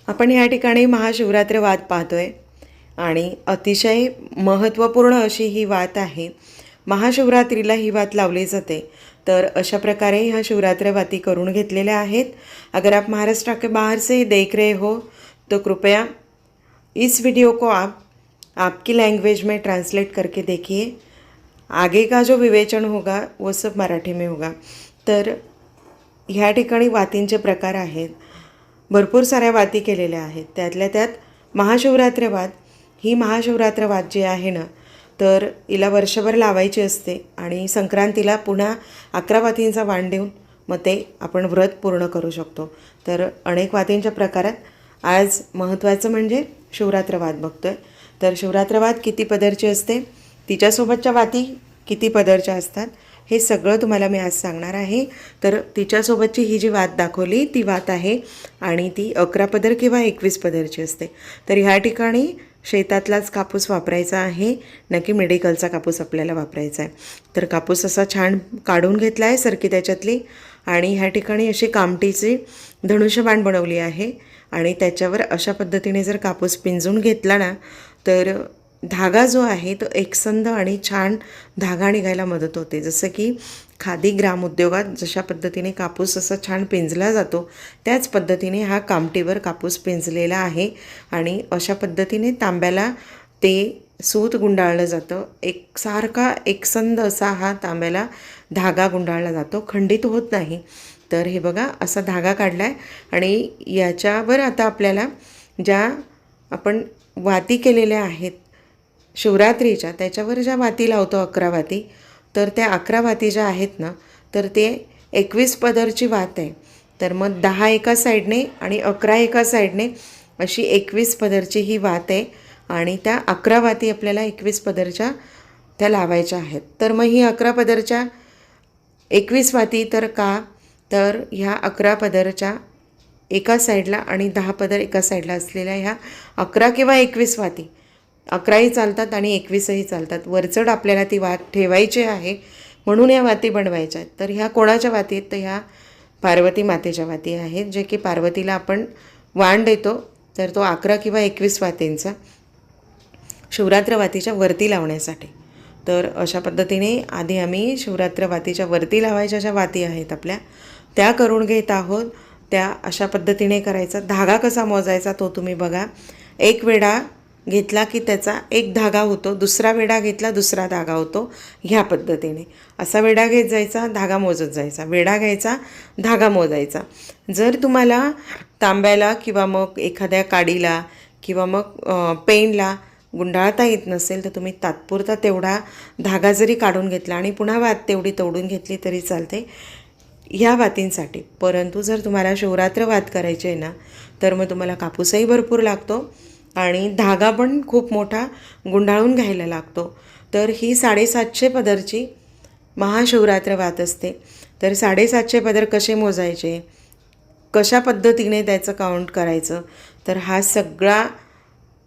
आपण या ठिकाणी महाशिवरात्र वात पाहतोय आणि अतिशय महत्त्वपूर्ण अशी ही वात आहे। महाशिवरात्रीला ही वात लावली जाते। तर अशा प्रकारे ह्या शिवरात्र वाती करून घेतलेल्या आहेत। अगर आप महाराष्ट्र के बाहर से देख रहे हो तो कृपया इस वीडियो को आप आपकी लैंग्वेज में ट्रांसलेट करके देखिए। आगे का जो विवेचन होगा वो सब मराठी में होगा। तर ह्या ठिकाणी वातींचे प्रकार आहेत। भरपूर साऱ्या वाती केलेल्या आहेत। त्यातल्या त्यात महाशिवरात्र वात ही महाशिवरात्र वात जी आहे ना, तर हिला वर्षभर लावायची असते आणि संक्रांतीला पुन्हा 11 वातींचा वाण देऊन मग ते आपण व्रत पूर्ण करू शकतो। तर अनेक वातींच्या प्रकारात आज महत्त्वाचं म्हणजे शिवरात्र वात बघतोय। तर शिवरात्र वात किती पदरची असते, तिच्यासोबतच्या वाती किती पदरच्या असतात, हे सगळं तुम्हाला मी आज सांगणार आहे। तर तिच्यासोबतची ही जी वात दाखवली ती वात आहे आणि ती 11 पदर किंवा 21 पदरची असते। तर ह्या ठिकाणी शेतातलाच कापूस वापरायचा आहे, नक्की मेडिकलचा कापूस आपल्याला वापरायचा आहे। तर कापूस असा छान काढून घेतला आहे सरकी त्याच्यातली आणि ह्या ठिकाणी अशी कामटीची धनुष्यबाण बनवली आहे आणि त्याच्यावर अशा पद्धतीने जर कापूस पिंजून घेतला ना, तर धागा जो आहे तो एकसंध आणि छान धागा निघायला मदत होते। जसं की खादी ग्राम उद्योगात जशा पद्धतीने कापूस असा छान पिंजला जातो, त्याच पद्धतीने हा कामटीवर कापूस पिंजलेला आहे आणि अशा पद्धतीने तांब्याला ते सूत गुंडाळलं जातं। एकसारखा एकसंध असा हा तांब्याला धागा गुंडाळला जातो, खंडित होत नाही। तर हे बघा असा धागा काढला आहे आणि याच्यावर आता आपल्याला ज्या आपण वाती केलेल्या आहेत शिवरात्रीच्या, त्याच्यावर ज्या वाती लावतो 11 वाती, तर त्या 11 वाती ज्या आहेत ना, तर ते 21 पदरची वात आहे। तर मग 10 एका साईडने आणि 11 एका साईडने अशी 21 पदरची ही वात आहे आणि त्या 11 वाती आपल्याला 21 पदरच्या त्या लावायच्या आहेत। तर मग ही 11 पदरच्या 21 वाती तर का, तर ह्या 11 पदरच्या एका साईडला आणि 10 पदर एका साईडला असलेल्या ह्या 11 किंवा 21 वाती, 11ही चालतात आणि 21ही चालतात। वरचढ आपल्याला ती वात ठेवायची आहे म्हणून या वाती बनवायच्या आहेत। तर ह्या कोणाच्या वाती आहेत, तर ह्या पार्वती मातेच्या वाती आहेत, जे की पार्वतीला आपण वाण देतो। तर तो 11 किंवा 21 वातींचा शिवरात्र वातीच्या वरती लावण्यासाठी। तर अशा पद्धतीने आधी आम्ही शिवरात्र वातीच्या वरती लावायच्या ज्या वाती आहेत आपल्या त्या करून घेत आहोत। त्या अशा पद्धतीने करायचा। धागा कसा मोजायचा तो तुम्ही बघा। एक वेढा घेतला की त्याचा एक धागा होतो, दुसरा वेढा घेतला दुसरा धागा होतो। ह्या पद्धतीने असा वेढा घेत जायचा, धागा मोजत जायचा, वेढा घ्यायचा, धागा मोजायचा। जर तुम्हाला तांब्याला किंवा मग एखाद्या काडीला किंवा मग पेनला गुंडाळता येत नसेल, तर तुम्ही तात्पुरता तेवढा धागा जरी काढून घेतला आणि पुन्हा वात तेवढी तोडून घेतली तरी चालते ह्या वातींसाठी। परंतु जर तुम्हाला शिवरात्र वात करायची आहे ना, तर मग तुम्हाला कापूसही भरपूर लागतो आणि धागा पण खूप मोठा गुंडाळून घ्यायला लागतो। तर ही 750 पदरची महाशिवरात्र वात असते। तर 750 पदर कसे मोजायचे, कशा पद्धतीने त्याचं काउंट करायचं, तर हा सगळा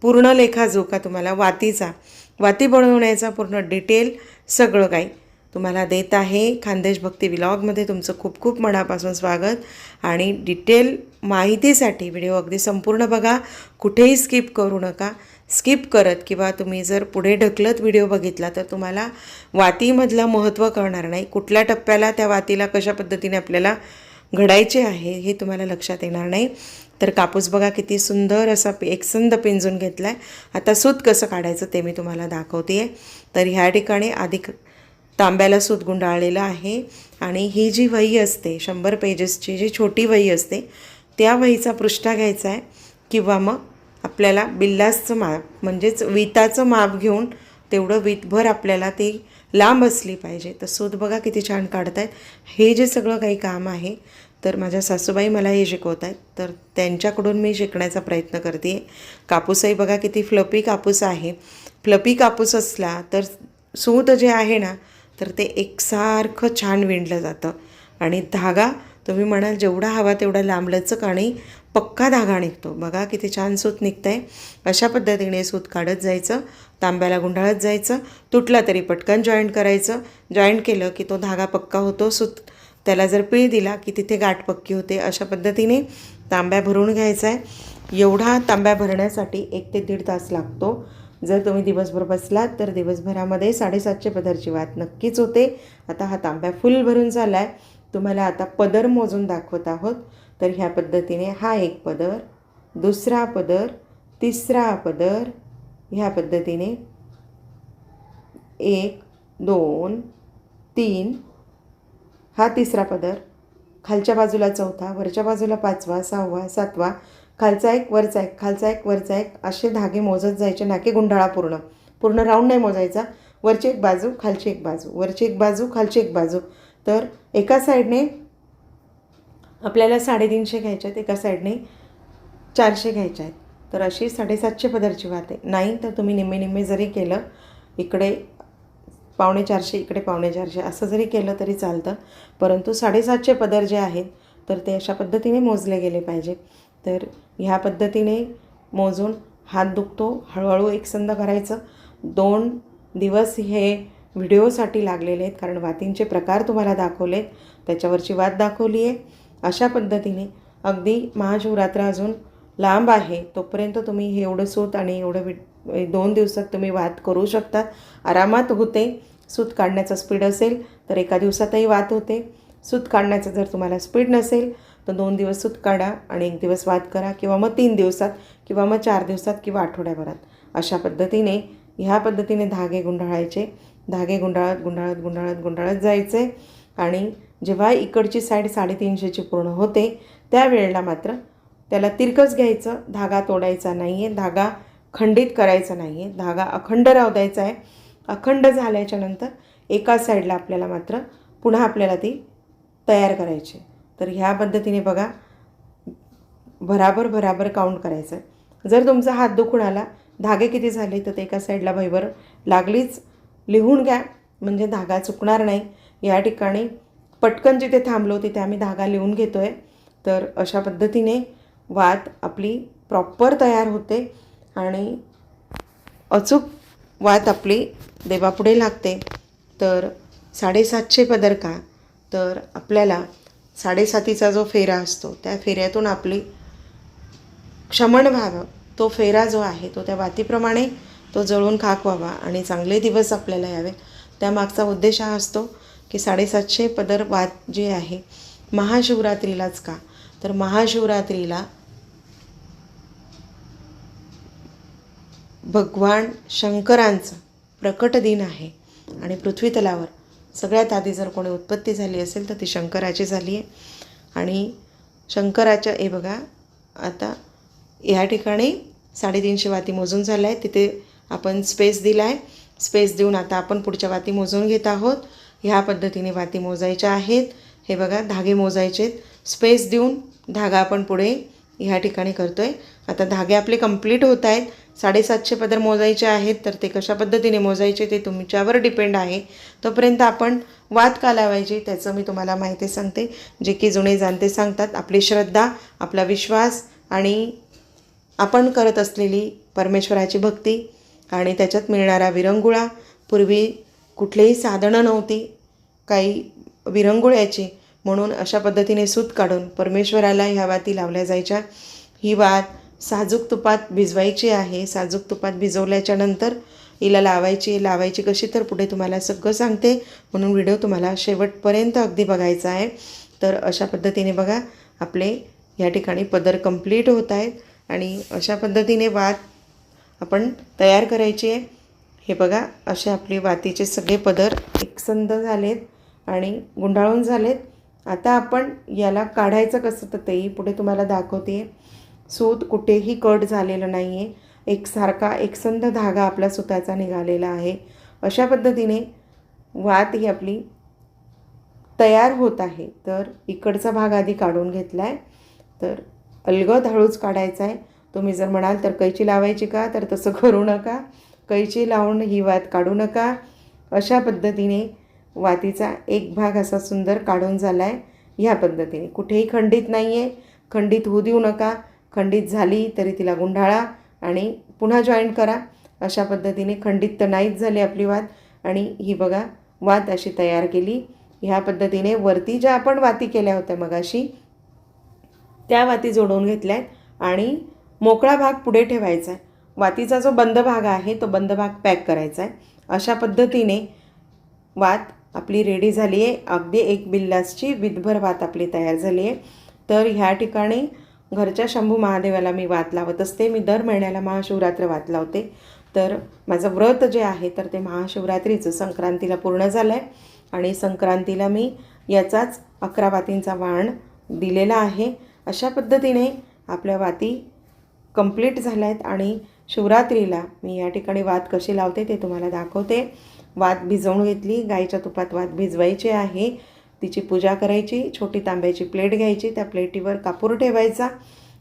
पूर्ण लेखाजोखा तुम्हाला वाती बनवण्याचा पूर्ण डिटेल सगळं काही तुम्हाला देत आहे। खानदेश भक्ती व्लॉगमध्ये तुमचं खूप खूप मनापासून स्वागत आणि डिटेल माहितीसाठी व्हिडिओ अगदी संपूर्ण बघा, कुठेही स्किप करू नका। स्किप करत किंवा तुम्ही जर पुढे ढकलत व्हिडिओ बघितला तर तुम्हाला वातीमधलं महत्त्व कळणार नाही। कुठल्या टप्प्याला त्या वातीला कशा पद्धतीने आपल्याला घडायचे आहे हे तुम्हाला लक्षात येणार नाही। तर कापूस बघा किती सुंदर असा एकसंध पिंजून घेतला आहे। आता सूत कसं काढायचं ते मी तुम्हाला दाखवते आहे। तर ह्या ठिकाणी आधी तांब्याला सूत गुंडाळलेलं आहे आणि ही जी वही असते 100 पेजेसची जी छोटी वही असते, त्या वहीचा पृष्ठा घ्यायचा आहे किंवा मग आपल्याला बिल्लासचं माप म्हणजेच विताचं माप घेऊन तेवढं वीतभर आपल्याला ती लांब असली पाहिजे। तर सूत बघा किती छान काढत आहेत। हे जे सगळं काही काम आहे तर माझ्या सासूबाई मला हे शिकवत आहेत, तर त्यांच्याकडून मी शिकण्याचा प्रयत्न करते आहे। कापूसही बघा किती फ्लपी कापूस आहे। फ्लपी कापूस असला तर सूत जे आहे ना, तर ते एकसारखं छान विणलं जातं आणि धागा तुम्ही म्हणाल जेवढा हवा तेवढा लांबलचक आणि पक्का धागा निघतो। बघा किती छान सूत निघतं आहे। अशा पद्धतीने सूत काढत जायचं, तांब्याला गुंडाळत जायचं, तुटला तरी पटकन जॉईंट करायचं। जॉईंट केलं की तो धागा पक्का होतो, सूत त्याला जर पीळ दिला की तिथे गाठ पक्की होते। अशा पद्धतीने तांब्या भरून घ्यायचा आहे एवढा तांब्या भरण्यासाठी 1 ते 1.5 तास लागतो. जर तुम्ही दिवसभर बसलात तर दिवसभरामध्ये 750 पदरची वात नक्कीच होते. आता हा तांब्या फुल भरून झाला आहे. तुम्हाला आता पदर मोजून दाखवत आहोत. तर ह्या पद्धतीने हा एक पदर, दुसरा पदर, तिसरा पदर, ह्या पद्धतीने 1 2 3, हा तिसरा पदर, खालच्या बाजूला चौथा, वरच्या बाजूला 5वा 6वा 7वा, खालचा एक वरचा एक, खालचा एक वरचा एक, असे धागे मोजत जायचे. नाके गुंडाळा पूर्ण राऊंड नाही मोजायचा. वरची एक बाजू, खालची एक बाजू, वरची एक बाजू, खालची एक बाजू. तर एका साईडने आपल्याला 350 घ्यायच्या आहेत, एका साईडने 400 घ्यायच्या आहेत. तर अशी 750 पदरची वात आहे. नाही तर तुम्ही निम्मे जरी केलं, इकडे 450 इकडे 450 असं जरी केलं तरी चालतं. परंतु 750 पदर जे आहेत तर ते अशा पद्धतीने मोजले गेले पाहिजे. तर ह्या पद्धतीने मोजून हात दुखतो, हळूहळू एकसंध करायचं. 2 दिवस हे व्हिडिओसाठी लागलेले आहेत, कारण वातींचे प्रकार तुम्हाला दाखवलेत, त्याच्यावरची वात दाखवली आहे. अशा पद्धतीने अगदी महाशिवरात्र अजून लांब आहे तोपर्यंत तुम्ही हे एवढं सूत आणि एवढं 2 दिवसात तुम्ही वात करू शकता. आरामात होते. सूत काढण्याचा स्पीड असेल तर एका दिवसातही वात होते. सूत काढण्याचं जर तुम्हाला स्पीड नसेल तर 2 दिवस सूत काढा आणि 1 दिवस वात करा, किंवा मग 3 दिवसात, किंवा मग 4 दिवसात, किंवा आठवड्याभरात. अशा पद्धतीने ह्या पद्धतीने धागे गुंडाळायचे. धागे गुंडाळत जायचे. आणि जेव्हा इकडची साईड 350ची पूर्ण होते त्यावेळेला मात्र त्याला तिरकस घ्यायचं. धागा तोडायचा नाही आहे, धागा खंडित करायचा नाही आहे, धागा अखंड राहू द्यायचा आहे. अखंड झाल्याच्या नंतर एका साईडला आपल्याला मात्र पुन्हा आपल्याला ती तयार करायची. तर ह्या पद्धतीने बघा, भराभर काउंट करायचं आहे. जर तुमचा हात दुखून आला, धागे किती झाले तर ते एका साईडला भैभर लागलीच लिहून घ्या, म्हणजे धागा चुकणार नाही. या ठिकाणी पटकन जिथे थांबलो तिथे आम्ही धागा लिहून घेतो आहे. तर अशा पद्धतीने वात आपली प्रॉपर तयार होते आणि अचूक वात आपली देवापुढे लागते. तर 750 पदर का, तर आपल्याला 7.5चा जो फेरा असतो त्या फेऱ्यातून आपली क्षमण व्हावं. तो फेरा जो आहे तो त्या वातीप्रमाणे तो जळून खाक व्हावा आणि चांगले दिवस आपल्याला यावे. त्यामागचा उद्देश हा असतो की 750 पदर वात जी आहे महाशिवरात्रीलाच का, तर महाशिवरात्रीला भगवान शंकरांचा प्रकट दिन आहे. आणि पृथ्वीतलावर सगळ्यात आधी जर कोणी उत्पत्ती झाली असेल तर ती शंकराची झाली आहे. आणि शंकराच्या हे बघा, आता या ठिकाणी 350 वाती मोजून झाल्या आहेत. तिथे आपण स्पेस दिला आहे. स्पेस देऊन आता आपण पुढच्या वाती मोजून घेत आहोत. ह्या पद्धतीने वाती मोजायच्या आहेत. हे बघा, धागे मोजायचे आहेत. स्पेस देऊन धागा आपण पुढे ह्या ठिकाणी करतो आहे. आता धागे आपले कंप्लीट होत आहेत. 750 पदर मोजायचे आहेत. तर ते कशा पद्धतीने मोजायचे ते तुमच्यावर डिपेंड आहे. तोपर्यंत आपण वात का लावायची त्याचं मी तुम्हाला माहिती सांगते, जे की जुने जाणते सांगतात. आपली श्रद्धा, आपला विश्वास आणि आपण करत असलेली परमेश्वराची भक्ती आणि त्याच्यात मिळणारा विरंगुळा. पूर्वी कुठलीही साधनं नव्हती काही विरंगुळ्याची, म्हणून अशा पद्धतीने सूत काढून परमेश्वराला ह्या वाती लावल्या जायच्या. ही वात साजूक तुपात भिजवायची आहे. साजूक तुपात भिजवल्याच्या नंतर हिला लावायची कशी तर पुढे तुम्हाला सगळं सांगते, म्हणून व्हिडिओ तुम्हाला शेवटपर्यंत अगदी बघायचा आहे. तर अशा पद्धतीने बघा, आपले या ठिकाणी पदर कंप्लीट होत आहेत आणि अशा पद्धतीने वात आपण तयार करायची आहे. हे बघा, असे आपले वातीचे सगळे पदर एकसंध झालेत आणि गुंडाळून झालेत. आता आपण याला काढायचं कसं तर तेही पुढे तुम्हाला दाखवते. सूत कुठेही कट झालेलं नाही आहे. एकसारखा एकसंध धागा आपला सुताचा निघालेला आहे. अशा पद्धतीने वात ही आपली तयार होत आहे. तर इकडचा भाग आधी काढून घेतला आहे. तर अलगद हळूच काढायचा आहे. तुम्ही जर म्हणाल तर कैची लावायची का, तर तसं करू नका. कैची लावून ही वात काढू नका. अशा पद्धतीने वातीचा एक भाग असा सुंदर काढून झाला आहे. ह्या पद्धतीने कुठेही खंडित नाही आहे. खंडित होऊ देऊ नका. खंडित झाली तरी तिला गुंडाळा आणि पुन्हा जॉईंट करा. अशा पद्धतीने खंडित तर नाहीच झाली आपली वात. आणि ही बघा, वात अशी तयार केली. ह्या पद्धतीने वरती ज्या आपण वाती केल्या होत्या मगाशी त्या वाती जोडून घेतल्या आहेत आणि मोकळा भाग पुढे ठेवायचा आहे. वातीचा जो बंद भाग आहे तो बंद भाग पॅक करायचा आहे. अशा पद्धतीने वात आपली रेडी झाली आहे. अगदी 1 बिल्लासची विधभर वात आपली तयार झाली आहे. तर ह्या ठिकाणी घरच्या शंभू महादेवाला मी वात लावत असते. मी दर महिन्याला महाशिवरात्र वात लावते. तर माझं व्रत जे आहे तर ते महाशिवरात्रीचं संक्रांतीला पूर्ण झालं आहे आणि संक्रांतीला मी याचाच 11 वातींचा वाण दिलेला आहे. अशा पद्धतीने आपल्या वाती कंप्लीट झाल्या आहेत आणि शिवरात्रीला मी या ठिकाणी वात कशी लावते ते तुम्हाला दाखवते. वात भिजवून घेतली. गाईच्या तुपात वात भिजवायची आहे. तिची पूजा करायची. छोटी तांब्याची प्लेट घ्यायची. त्या प्लेटीवर कापूर ठेवायचा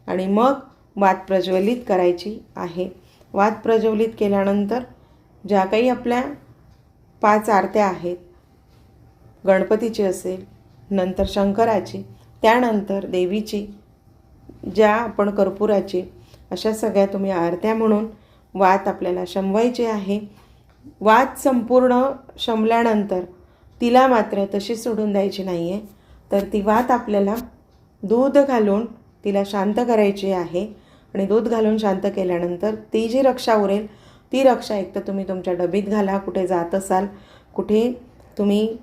आणि मग वात प्रज्वलित करायची आहे. वात प्रज्वलित केल्यानंतर ज्या काही आपल्या 5 आरत्या आहेत, गणपतीची असेल, नंतर शंकराची, त्यानंतर देवीची, ज्या आपण कर्पूराची, अशा सगळ्या तुम्ही आरत्या म्हणून वात आपल्याला शमवायची आहे. वात संपूर्ण शमल्यानंतर तिला मात्र तशी सोडून द्यायची नाही आहे. तर ती वात आपल्याला दूध घालून तिला शांत करायची आहे आणि दूध घालून शांत केल्यानंतर ती जी रक्षा उरेल ती रक्षा एकतर तुम्ही तुमच्या डबीत घाला. कुठे जात असाल, कुठे तुम्ही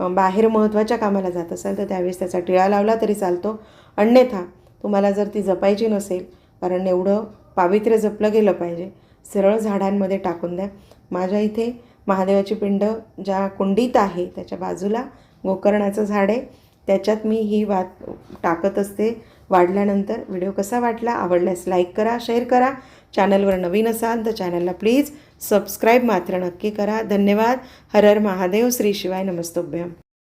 बाहेर महत्त्वाच्या कामाला जात असाल तर त्यावेळेस त्याचा टिळा लावला तरी चालतो. अन्यथा तुम्हाला जर ती जपायची नसेल, कारण एवढं पावित्र्य जपलं गेलं पाहिजे, सरळ झाडांमध्ये टाकून द्या. माझ्या इथे महादेवाची पिंड ज्या कुंडीत आहे त्याच्या बाजूला गोकर्णाचं झाड आहे, त्याच्यात मी ही वात टाकत असते. वाढल्यानंतर व्हिडिओ कसा वाटला, आवडल्यास लाईक करा, शेअर करा. चॅनलवर नवीन असाल तर चॅनलला प्लीज सबस्क्राईब मात्र नक्की करा. धन्यवाद. हर हर महादेव. श्री शिवाय नमस्तुभ्यम.